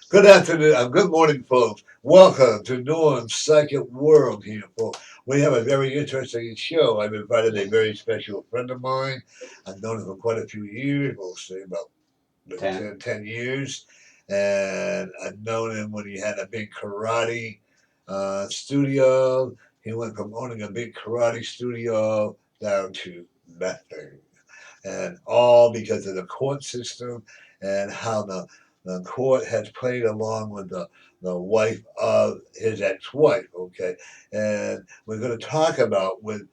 Good afternoon, good morning, folks. Welcome to Norm's Second World here, folks. We have a very interesting show. I've invited a very special friend of mine. I've known him for quite a few years. We'll say about maybe 10. 10 years. And I've known him when he had a big karate studio. He went from owning a big karate studio down to nothing, and all because of the court system and how the court has played along with the wife of his ex-wife. Okay, and we're going to talk about with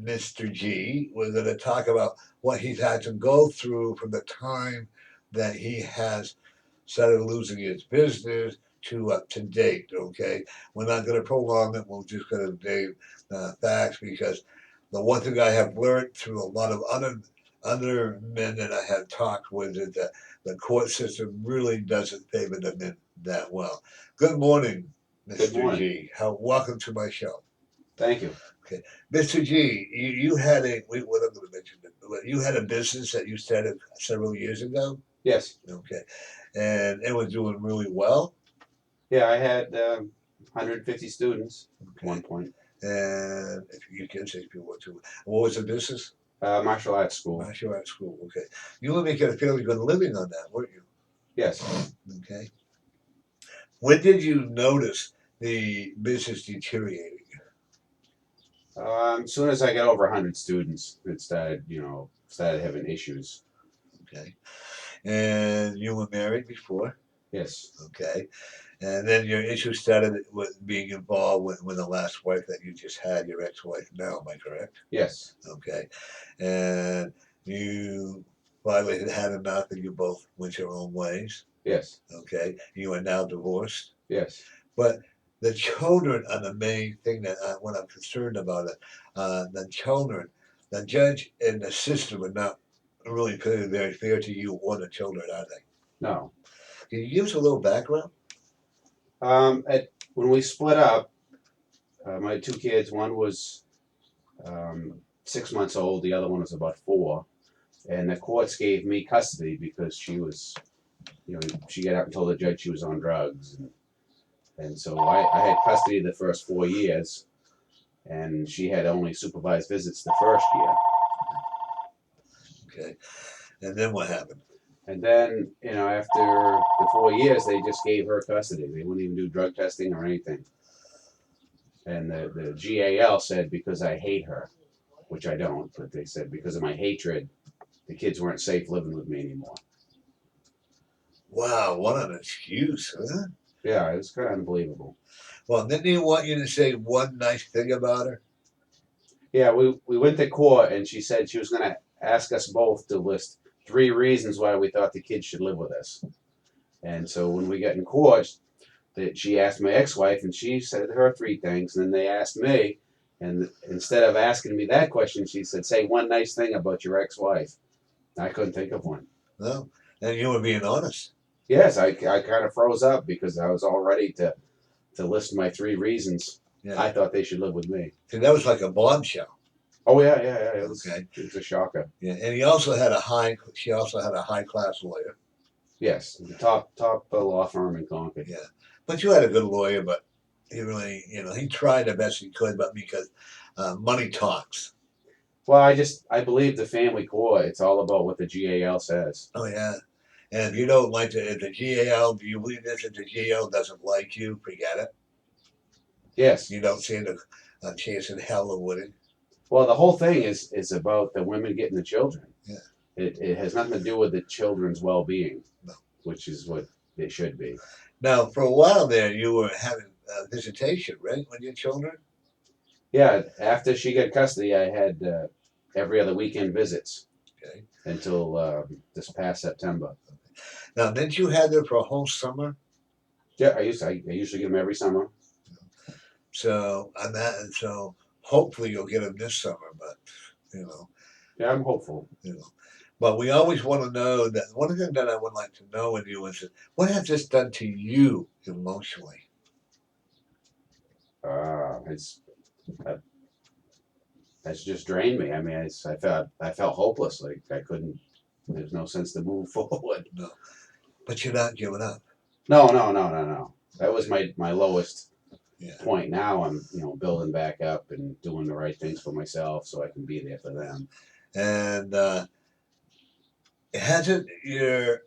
Mr. G. We're going to talk about what he's had to go through from the time that he has started losing his business to up to date. Okay, we're not going to prolong it. We're just going to name facts because the one thing I have learned through a lot of other men that I have talked with is that the court system really doesn't favor the men that well. Good morning, Good Mr. morning. G. Welcome to my show. Thank you. Okay, Mr. G, you had what I'm going to mention. You had a business that you started several years ago. Yes. Okay, and it was doing really well. Yeah, I had 150 students at Okay, one point. and if you can say if you want to, what was the business? Martial arts school. Martial arts school. Okay, you were making a fairly good living on that, weren't you? Yes. Okay. When did you notice the business deteriorating? As soon as I got over 100 students, it started having issues. Okay, and you were married before. Yes. Okay, and then your issue started with being involved with the last wife that you just had, your ex-wife now. Am I correct? Yes. Okay, and you finally had enough, and you both went your own ways. Yes. Okay, you are now divorced. Yes. But the children are the main thing that what I'm concerned about. It. The children, the judge and the system are not really very fair to you or the children, are they? No. Can you give us a little background? When we split up, my two kids, one was 6 months old, the other one was about 4, and the courts gave me custody because she got up and told the judge she was on drugs, and so I had custody the first 4 years, and she had only supervised visits the first year. Okay, and then what happened? And then, after the 4 years, they just gave her custody. They wouldn't even do drug testing or anything. And the GAL said because I hate her, which I don't, but they said because of my hatred, the kids weren't safe living with me anymore. Wow, what an excuse, huh? Yeah, it was kind of unbelievable. Well, didn't he want you to say one nice thing about her? Yeah, we went to court, and she said she was going to ask us both to list 3 reasons why we thought the kids should live with us. And so when we got in court, that she asked my ex-wife, and she said her 3 things. And then they asked me, and instead of asking me that question, she said, "Say one nice thing about your ex-wife." I couldn't think of one. No, and you were being honest. Yes, I kind of froze up because I was all ready to list my 3 reasons Yeah, I thought they should live with me. so that was like a bombshell. Oh yeah, yeah, yeah. Okay. It was a shocker. Yeah, and he also had a high. She also had a high class lawyer. Yes, the top law firm in Concord. Yeah, but you had a good lawyer, but he really, he tried the best he could, but because money talks. Well, I believe the family court. It's all about what the GAL says. Oh yeah, and if you don't like if the GAL, do you believe this? If the GAL doesn't like you, forget it. Yes. You don't stand a chance in hell of winning. Well, the whole thing is about the women getting the children. Yeah. It has nothing to do with the children's well-being, No. which is what it should be. Now, for a while there, you were having visitation, right, with your children? Yeah, after she got custody, I had every other weekend visits. Okay. Until this past September. Now, didn't you have them for a whole summer? Yeah, I usually get them every summer. So on that, and so hopefully you'll get them this summer. But Yeah, I'm hopeful. But we always want to know that one thing that I would like to know with you is what has this done to you emotionally? It's that's just drained me. I mean, I felt hopeless. Like I couldn't. There's no sense to move forward. No, but you're not giving up. No. That was my lowest Yeah. point. Now I'm building back up and doing the right things for myself so I can be there for them. And hasn't your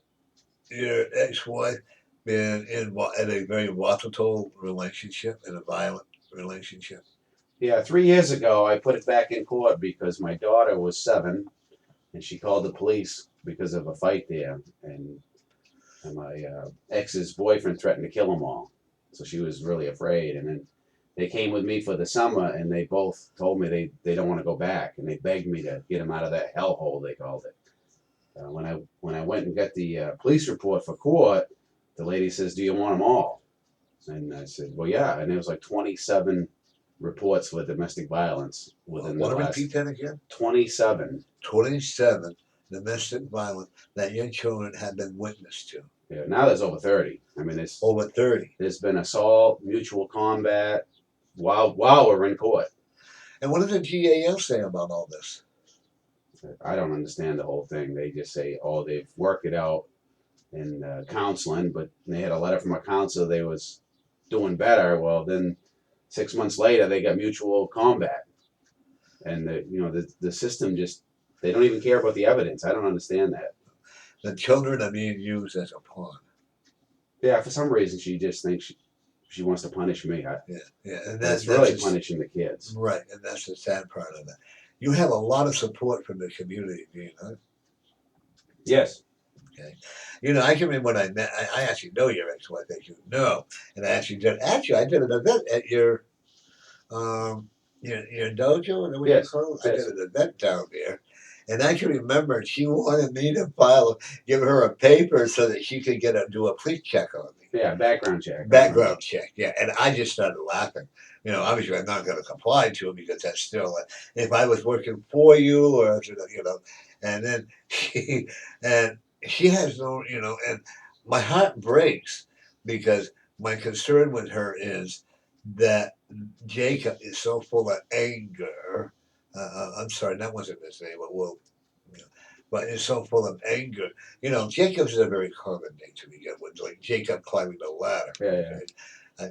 ex-wife been in a very volatile relationship, in a violent relationship? Yeah, 3 years ago I put it back in court because my daughter was 7 and she called the police because of a fight there, and my ex's boyfriend threatened to kill them all. So she was really afraid. And then they came with me for the summer, and they both told me they don't want to go back, and they begged me to get them out of that hellhole they called it. When I went and got the police report for court, the lady says, "Do you want them all?" And I said, "Well, yeah." And it was like 27 reports for domestic violence within the Want to last repeat that again? 27. 27 domestic violence that your children have been witness to. Yeah, now there's over 30. I mean, Over 30. there's been assault, mutual combat, while we're in court. And what does the GAL say about all this? I don't understand the whole thing. They just say, oh, they've worked it out in counseling, but they had a letter from a counselor they was doing better. Well, then 6 months later, they got mutual combat, and the system just they don't even care about the evidence. I don't understand that. The children are being used as a pawn. Yeah, for some reason, she just thinks she wants to punish me. Yeah, and That's really punishing the kids. right, and that's the sad part of it. You have a lot of support from the community, do you know? Yes. Okay, I can remember when I met. I actually know your ex-wife, as you know, and I actually did. Actually, I did an event at your dojo, and Yes. I did an event down there, and I can remember she wanted me to give her a paper so that she could do a police check on me. Yeah, background check. Background check, yeah, and I just started laughing. Obviously I'm not going to comply to it because that's still if I was working for you or and then and she has no, and my heart breaks because my concern with her is that Jacob is so full of anger. I'm sorry, that wasn't his name, but is so full of anger. Jacob's is a very common name to begin with, like Jacob climbing the ladder. Yeah, yeah. Okay?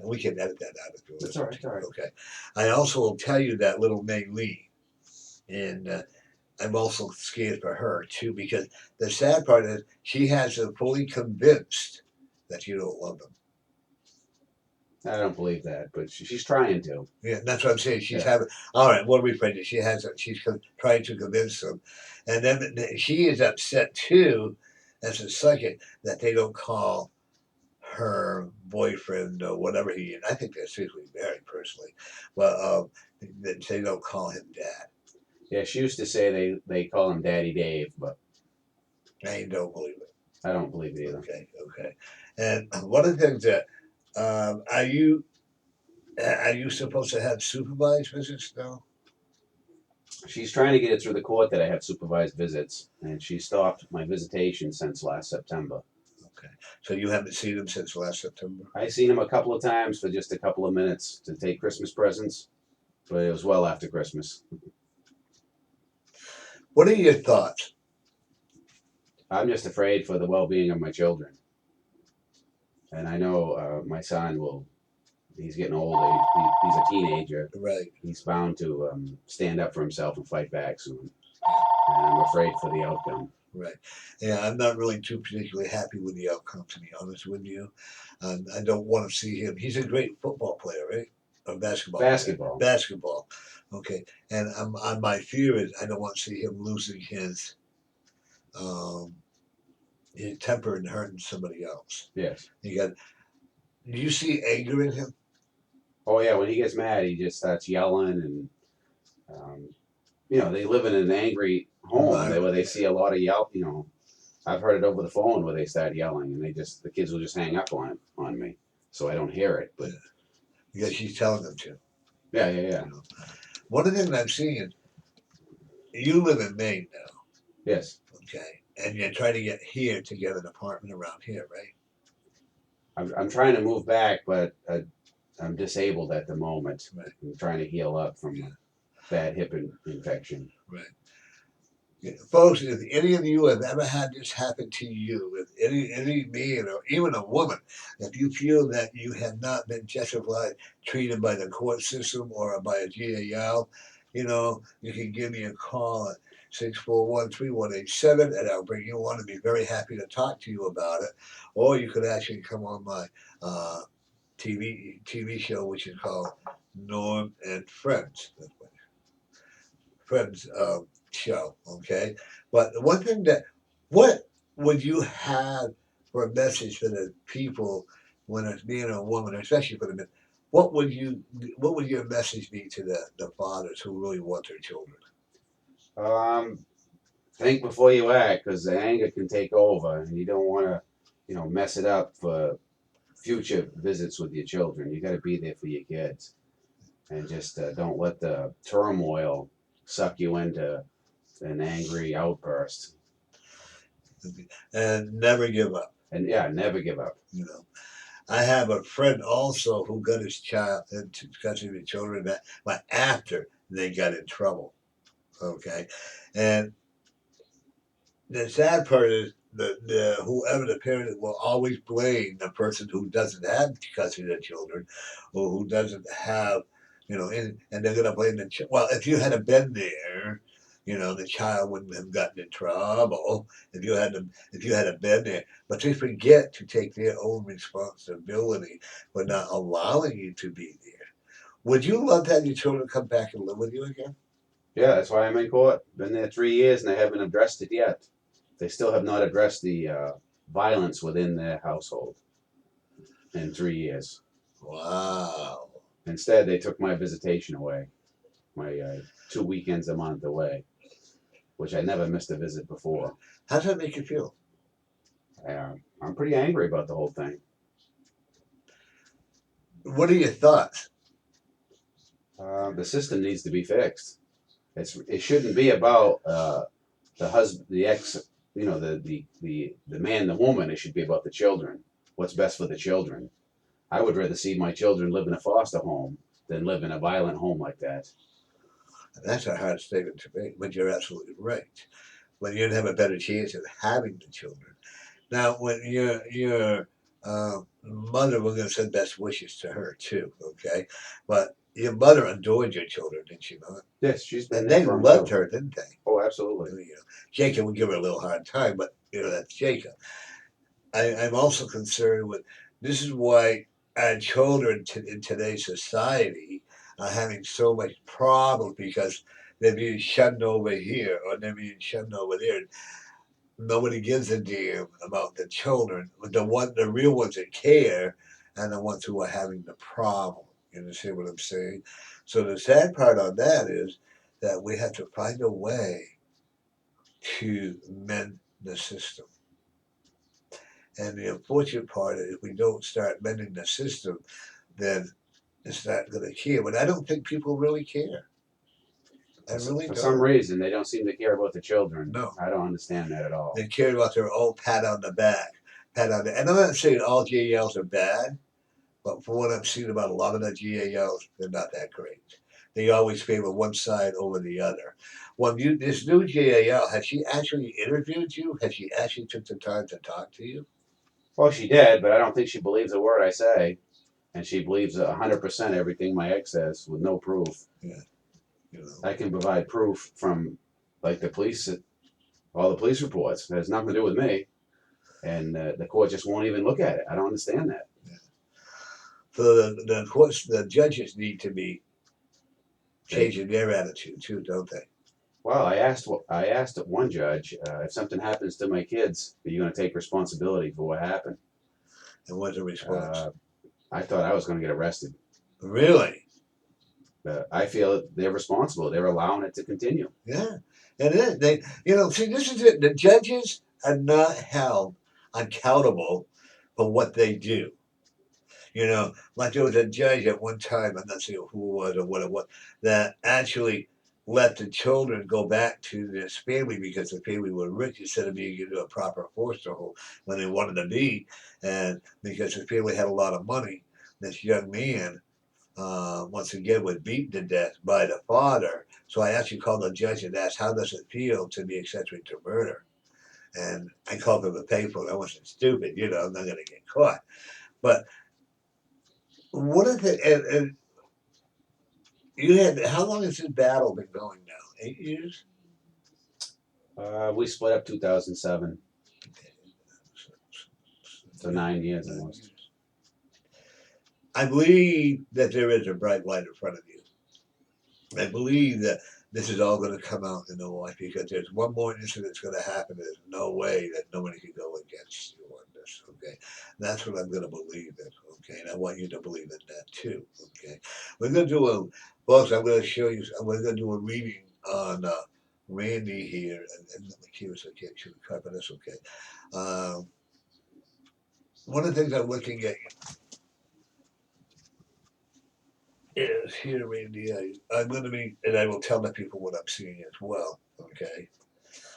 We can edit that out if you want. That's all right. It's all right. Okay. I also will tell you that little Mei Lee, and I'm also scared for her too because the sad part is she has them fully convinced that you don't love them. I don't believe that, but she's trying to. Yeah, that's what I'm saying. She's Yeah. having. All right, what are we afraid? She's trying to convince them, and then she is upset too, as a second, that they don't call her boyfriend or whatever he is. I think they're secretly married, personally, but that they don't call him dad. Yeah, she used to say they call him Daddy Dave, but I don't believe it. I don't believe it either. Okay. And one of the things that are you supposed to have supervised visits now? She's trying to get it through the court that I have supervised visits, and she stopped my visitation since last September. Okay. So you haven't seen him since last September? I seen him a couple of times for just a couple of minutes to take Christmas presents, but it was well after Christmas. What are your thoughts? I'm just afraid for the well-being of my children, and I know my son will. He's getting older. He's a teenager. Right. He's bound to stand up for himself and fight back soon. And I'm afraid for the outcome. Right. Yeah, I'm not really too particularly happy with the outcome, to be honest with you. I don't want to see him. He's a great football player, right? Or basketball. Basketball. Basketball. Okay. And my fear is I don't want to see him losing his temper and hurting somebody else. Yes. Do you see anger in him? Oh yeah, when he gets mad, he just starts yelling, and they live in an angry home where they see a lot of yell. I've heard it over the phone where they start yelling, and the kids will just hang up on me, so I don't hear it. But because she's telling them to. Yeah. One of the things I'm seeing is you live in Maine now. Yes. Okay, and you're trying to get here to get an apartment around here, right? I'm trying to move back, but I'm disabled at the moment. Right. I'm trying to heal up from a bad hip infection. Right. Folks, if any of you have ever had this happen to you, if any man or even a woman, if you feel that you have not been justified treated by the court system or by a GAL, you can give me a call at 641-3187, and I'll bring you on and be very happy to talk to you about it. Or you could actually come on my uh, TV show, which is called Norm and Friends. Friends show, okay? But the one thing what would you have for a message for the people when it's being a woman, especially for the men? What would your message be to the fathers who really want their children? Um, think before you act, because the anger can take over, and you don't want to, mess it up for future visits with your children. You got to be there for your kids, and just don't let the turmoil suck you into an angry outburst. And never give up. And yeah, never give up. You know, I have a friend also who got his child into custody of children, but after they got in trouble. Okay, and the sad part is the whoever the parent will always blame the person who doesn't have custody of the children, or who doesn't have, and they're gonna blame the child. Well, if you had been there, the child wouldn't have gotten in trouble if you had been there. But they forget to take their own responsibility for not allowing you to be there. Would you love to have your children come back and live with you again? Yeah, that's why I'm in court. Been there 3 years, and they haven't addressed it yet. They still have not addressed the violence within their household in 3 years. Wow. Instead, they took my visitation away, my 2 weekends a month away, which I never missed a visit before. How does that make you feel? I'm pretty angry about the whole thing. What are your thoughts? The system needs to be fixed. It shouldn't be about the husband, the ex, the man, the woman. It should be about the children. What's best for the children. I would rather see my children live in a foster home than live in a violent home like that. That's a hard statement to make, but you're absolutely right. When you'd have a better chance of having the children. Now, when your mother, we're going to send best wishes to her too, okay? But your mother adored your children, didn't she not? Yes, she's been And there they for 'em, loved too. her, didn't they? Oh, absolutely. Jacob would give her a little hard time, but that's Jacob. I'm also concerned with this is why our children in today's society are having so much problems because they're being shunned over here or they're being shunned over there. Nobody gives a damn about the children, but the real ones that care, and the ones who are having the problem. You understand what I'm saying? So the sad part on that is that we have to find a way to mend the system. And the unfortunate part is if we don't start mending the system, then it's not going to care. But I don't think people really care. I really For don't. some reason, they don't seem to care about the children. No. I don't understand that at all. They care about their own pat on the back, and I'm not saying all GALs are bad, but from what I've seen about a lot of the GALs, they're not that great. They always favor one side over the other. Well, this new GAL, has she actually interviewed you? Has she actually took the time to talk to you? Well, she did, but I don't think she believes a word I say, and she believes 100% everything my ex says with no proof. Yeah. I can provide proof from, like the police, all the police reports. It has nothing to do with me, and the court just won't even look at it. I don't understand that. Yeah. So the courts, the judges need to be changing their attitude too, don't they? Well, I asked one judge, if something happens to my kids, are you going to take responsibility for what happened? And what's the response? I thought I was going to get arrested. Really? I feel they're responsible. They're allowing it to continue. Yeah, it is. They, see, this is it. The judges are not held accountable for what they do. Like there was a judge at one time, I'm not saying who it was or what it was, that actually let the children go back to this family because the family were rich instead of being into a proper foster home when they wanted to be. And because the family had a lot of money, this young man once again was beaten to death by the father. So I actually called the judge and asked, how does it feel to be accessory to murder? And I called him a pay for it. I wasn't stupid, I'm not going to get caught. But what is it? And you had, how long has this battle been going now? 8 years? We split up 2007, so 9 years almost. I believe that there is a bright light in front of you. I believe that this is all going to come out in the wash because there's one more incident that's going to happen. There's no way that nobody can go against you on this. Okay, that's what I'm going to believe in. Okay, and I want you to believe in that too. Okay, we're going to do a, folks. I'm going to show you. We're going to do a reading on Randy here, and let me keep us. I can't shoot a card, but that's okay. One of the things I'm looking at is here, Randy. I'm going to be, and I will tell the people what I'm seeing as well. Okay.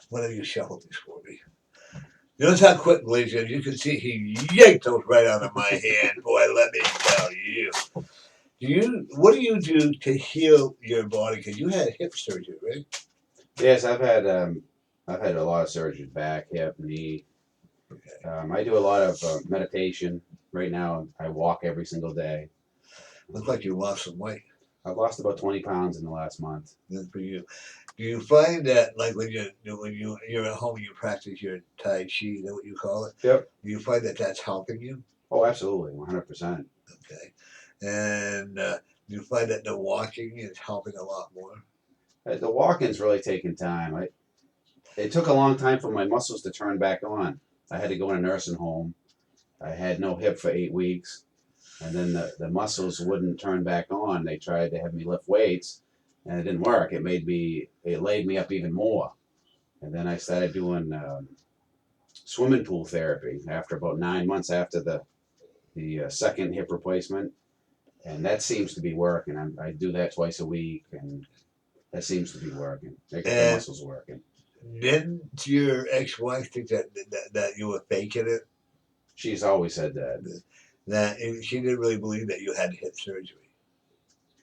Why don't you shuffle these for me? Notice how quickly, as you can see, he yanked those right out of my hand. Boy, let me tell you. What do you do to heal your body? Because you had hip surgery, right? Yes, I've had a lot of surgery, back, hip, knee. Okay. I do a lot of meditation. Right now, I walk every single day. Looks like you lost some weight. I've lost about 20 pounds in the last month. Good for you. Do you find that, like when you're at home, you practice your Tai Chi? Is that what you call it? Yep. Do you find that that's helping you? Oh, absolutely, 100%. Okay. And do you find that the walking is helping a lot more? The walking's really taken time. It took a long time for my muscles to turn back on. I had to go in a nursing home. I had no hip for 8 weeks. And then the muscles wouldn't turn back on. They tried to have me lift weights, and it didn't work. It laid me up even more. And then I started doing swimming pool therapy after about 9 months after the second hip replacement, and that seems to be working. I do that twice a week, and that seems to be working. Makes the muscles working. Didn't your ex-wife think that you were faking it? She's always said that. That she didn't really believe that you had hip surgery.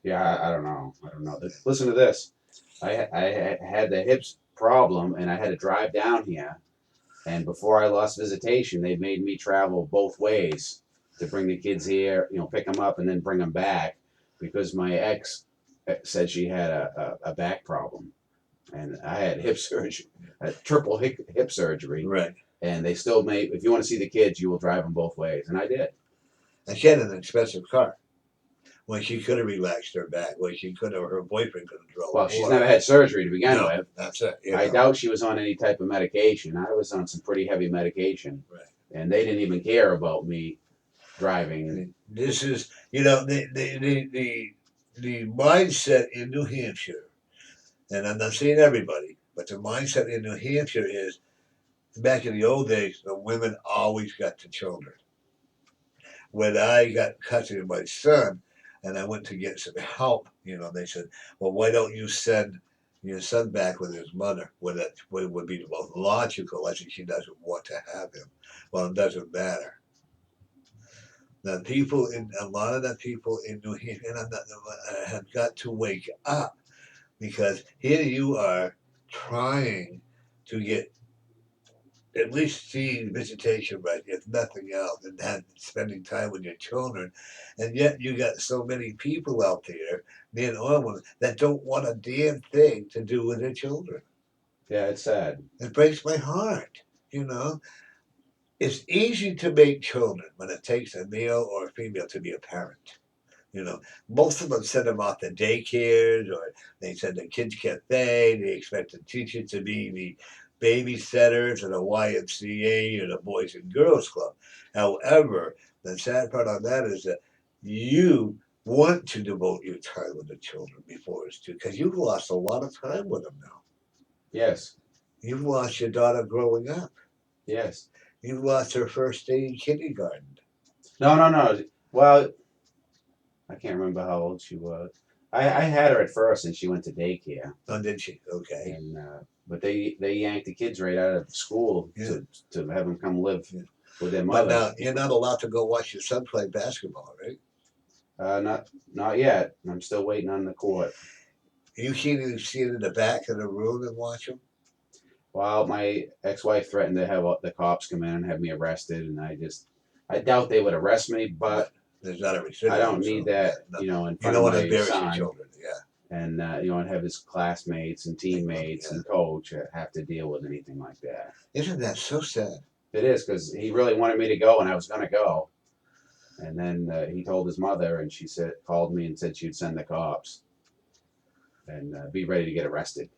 Yeah, I don't know. Listen to this. I had the hips problem, and I had to drive down here. And before I lost visitation, they made me travel both ways to bring the kids here, pick them up and then bring them back, because my ex said she had a back problem, and I had hip surgery, a triple hip surgery. Right. And they still made, if you want to see the kids, you will drive them both ways, and I did. And she had an expensive car. When she could have relaxed her back, when she could have, her boyfriend could have drove. Well, she's never had surgery to begin with. That's it. I doubt she was on any type of medication. I was on some pretty heavy medication. Right. And they didn't even care about me driving. This is, the mindset in New Hampshire, and I'm not saying everybody, but the mindset in New Hampshire is, back in the old days, the women always got the children. When I got custody of my son, and I went to get some help, they said, well, why don't you send your son back with his mother? Well, that would be the most logical. I said, she doesn't want to have him. Well, it doesn't matter. A lot of the people in New Hampshire have got to wake up, because here you are trying to get at least see visitation right, if nothing else, and spending time with your children, and yet you got so many people out there, men or women, that don't want a damn thing to do with their children. Yeah, it's sad. It breaks my heart. It's easy to make children when it takes a male or a female to be a parent. Most of them send them off to daycares, or they send the kids cafe. They expect the teacher to be the babysitters or the YMCA or the Boys and Girls Club. However, the sad part on that is that you want to devote your time with the children before it's too, because you've lost a lot of time with them now. Yes. You've lost your daughter growing up. Yes. You've lost her first day in kindergarten. No. Well, I can't remember how old she was. I had her at first, and she went to daycare. Oh, did she? Okay. And but they yanked the kids right out of school to have them come live with their mother. But now you're not allowed to go watch your son play basketball, right? Not yet. I'm still waiting on the court. You can't sit in the back of the room and watch them. Well, my ex-wife threatened to have the cops come in and have me arrested, and I doubt they would arrest me, but There's not a I recidivism. don't So, need that, no. in You front don't of want to my embarrass your son, children. Yeah. and and have his classmates and teammates Yeah. and coach have to deal with anything like that. Isn't that so sad? It is because he really wanted me to go, and I was going to go, and then he told his mother, and she called me and said she'd send the cops and be ready to get arrested.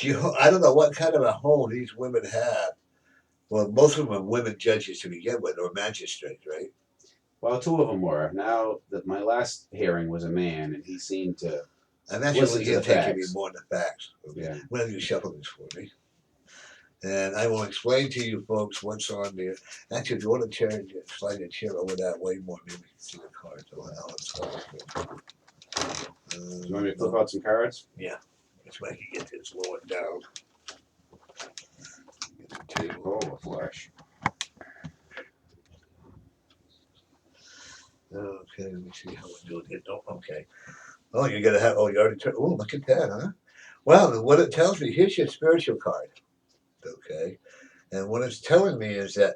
I don't know what kind of a home these women have. Well, most of them are women judges to begin with, or magistrates, right? Well, two of them were. Now that my last hearing was a man, and he seemed to I'm actually listen looking to the at taking me facts. more than the facts. Okay. Yeah. I'm going to shuffle this for me. And I will explain to you folks what's on there. Actually, if you want to slide your chair over that way more, maybe you can see the cards. You want me to flip out some cards? That's why I can get this lowered down. Get the table. Oh, a flush. Okay, let me see how we do it. Oh, okay. Oh, you gotta have. Oh, you already turned. Oh, look at that, huh? Well, what it tells me, here's your spiritual card. Okay, and what it's telling me is that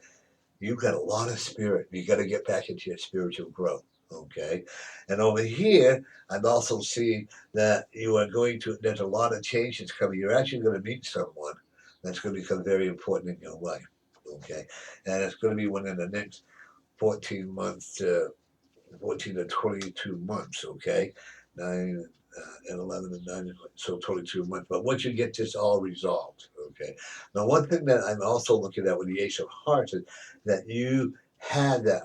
you've got a lot of spirit. You got to get back into your spiritual growth. Okay, and over here, I'm also seeing that you are going to. There's a lot of changes coming. You're actually going to meet someone that's going to become very important in your life. Okay, and it's going to be within the next 14 months. 14 to 22 months, okay? 9 and 11 and 9, so 22 months. But once you get this all resolved, okay? Now, one thing that I'm also looking at with the Ace of Hearts is that you had that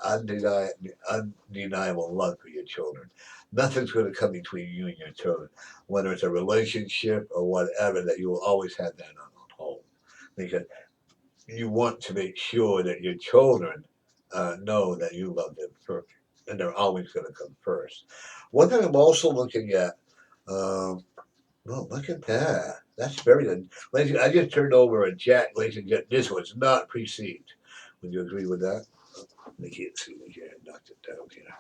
undeniable love for your children. Nothing's going to come between you and your children, whether it's a relationship or whatever, that you will always have that on home. Because you want to make sure that your children know that you love them first, and they're always going to come first. One thing I'm also looking at, well, look at that. That's very good. Ladies, I just turned over a jack, ladies and gentlemen. This was not perceived. Would you agree with that? They can't see me here. I knocked it down here.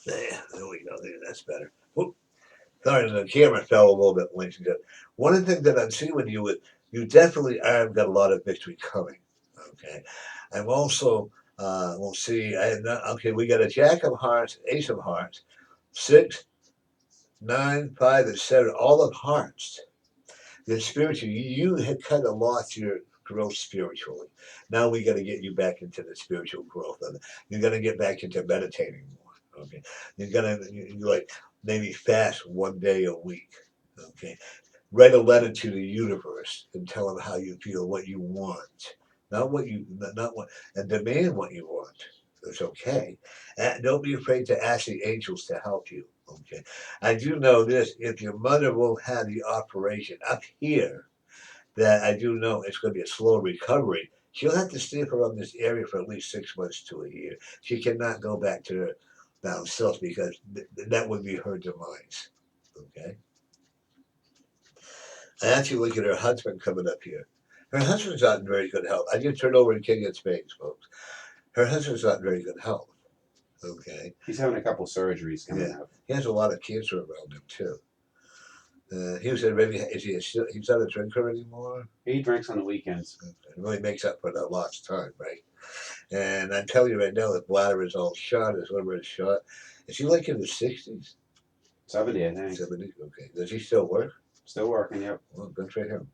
There we go. There, that's better. Whoop. Sorry, the camera fell a little bit, ladies and gentlemen. One of the things that I'm seeing with you is you definitely have got a lot of victory coming. Okay, I'm also we'll see. I have not, okay, we got a Jack of Hearts, Ace of Hearts, 6, 9, 5, and 7, all of Hearts. Your spiritual, you had kind of lost your growth spiritually. Now we got to get you back into the spiritual growth of it. You got to get back into meditating more. Okay, you like maybe fast one day a week. Okay, write a letter to the universe and tell them how you feel, what you want, not what, and demand what you want. It's okay. And don't be afraid to ask the angels to help you. Okay. I do know this: if your mother will have the operation up here, that I do know it's going to be a slow recovery. She'll have to stay around this area for at least 6 months to a year. She cannot go back to her down south because that would be her demise. Okay. I actually look at her husband coming up here. Her husband's not in very good health. I just turned over in King of Spades, folks. Her husband's not in very good health. Okay. He's having a couple surgeries coming up. He has a lot of cancer around him too. He was already. He's not a drinker anymore? He drinks on the weekends. It really makes up for that lost time, right? And I'm telling you right now, his bladder is all shot. His liver is shot. Is he like in his 60s? 70, I think. 70s? Okay. Does he still work? Still working, yep. Well, good for him.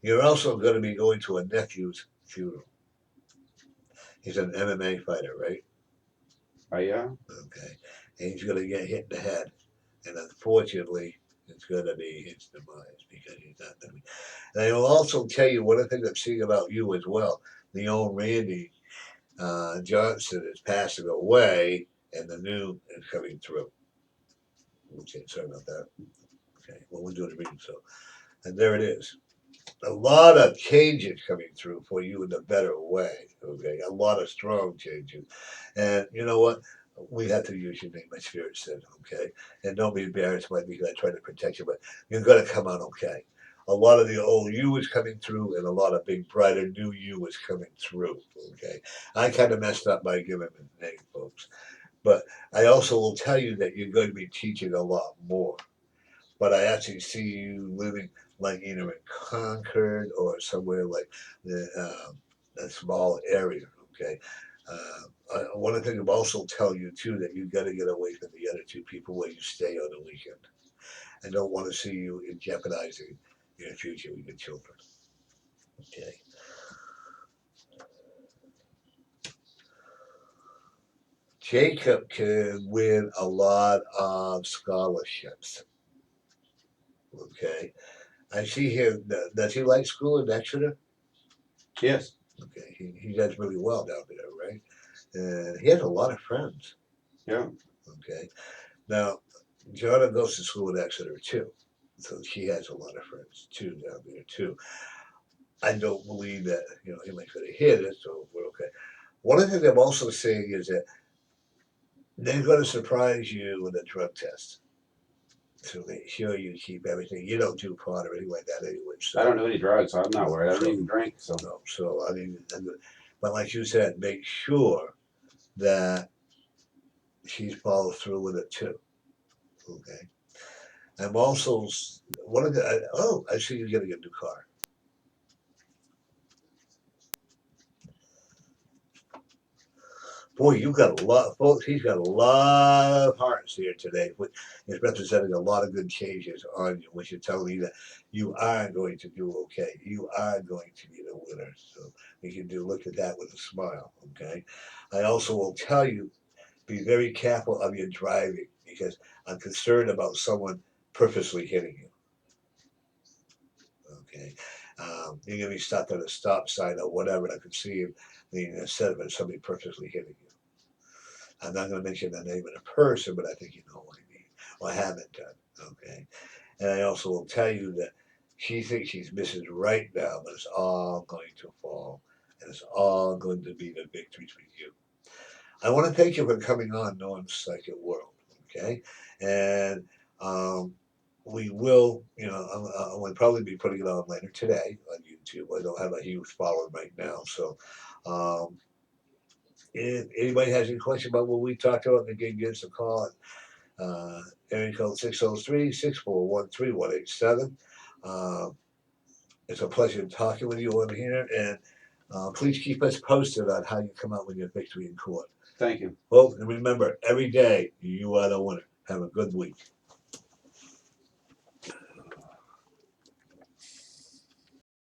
You're also going to be going to a nephew's funeral. He's an MMA fighter, right? Oh, yeah? Okay. And he's going to get hit in the head. And unfortunately, it's going to be his demise because he's not going to be. And I will also tell you one of the things I'm seeing about you as well. The old Randy Johnson is passing away, and the new is coming through. Okay, sorry about that. Okay, well, we'll do the reading. So, and there it is. A lot of changes coming through for you in a better way. Okay, a lot of strong changes. And you know what? We have to use your name, my spirit said, okay? And don't be embarrassed by me because I try to protect you, but you're going to come out okay. a lot of the old you was coming through, and a lot of big, brighter new you was coming through. Okay, I kind of messed up by giving him his name, folks. But I also will tell you that you're going to be teaching a lot more. But I actually see you living like either in Concord or somewhere like a small area. Okay. I want to also tell you too that you got to get away from the other two people where you stay on the weekend. I don't want to see you in jeopardizing your future with your children. Okay. Jacob can win a lot of scholarships. Okay. I see here. Does he like school in Exeter? Yes. Okay. He does really well down there, right? And he has a lot of friends. Yeah. Okay. Now, Jonna goes to school in Exeter too. So she has a lot of friends too down there too. I don't believe that, he might going to hear this, so we're okay. One of the things I'm also saying is that they're going to surprise you with a drug test to make sure you keep everything. You don't do pot or anything like that anyway. So I don't do any drugs, so I'm not worried. I don't So- even drink, so. no. So I mean, but like you said, make sure that she's followed through with it too. Okay. I'm also one of the. I see you're getting a new car. Boy, you've got a lot, folks. He's got a lot of hearts here today. He's representing a lot of good changes on you, which is telling me that you are going to do okay. You are going to be the winner. So we can look at that with a smile. Okay. I also will tell you, be very careful of your driving because I'm concerned about someone purposely hitting you. Okay. You're gonna be stopped at a stop sign or whatever, and I could see him instead of somebody purposely hitting you. I'm not going to mention the name of the person, but I think you know what I mean. Or haven't done. Okay. And I also will tell you that she thinks she's Mrs. Right now, but it's all going to fall. And it's all going to be the victories for you. I want to thank you for coming on Knowing Psychic World. Okay. And we will, I'm going to probably be putting it on later today on YouTube. I don't have a huge following right now. So, if anybody has any question about what we talked about, they can give us a call at area code 603-641-3187. It's a pleasure talking with you on here, and please keep us posted on how you come out with your victory in court. Thank you. Well, and remember, every day you are the winner. Have a good week.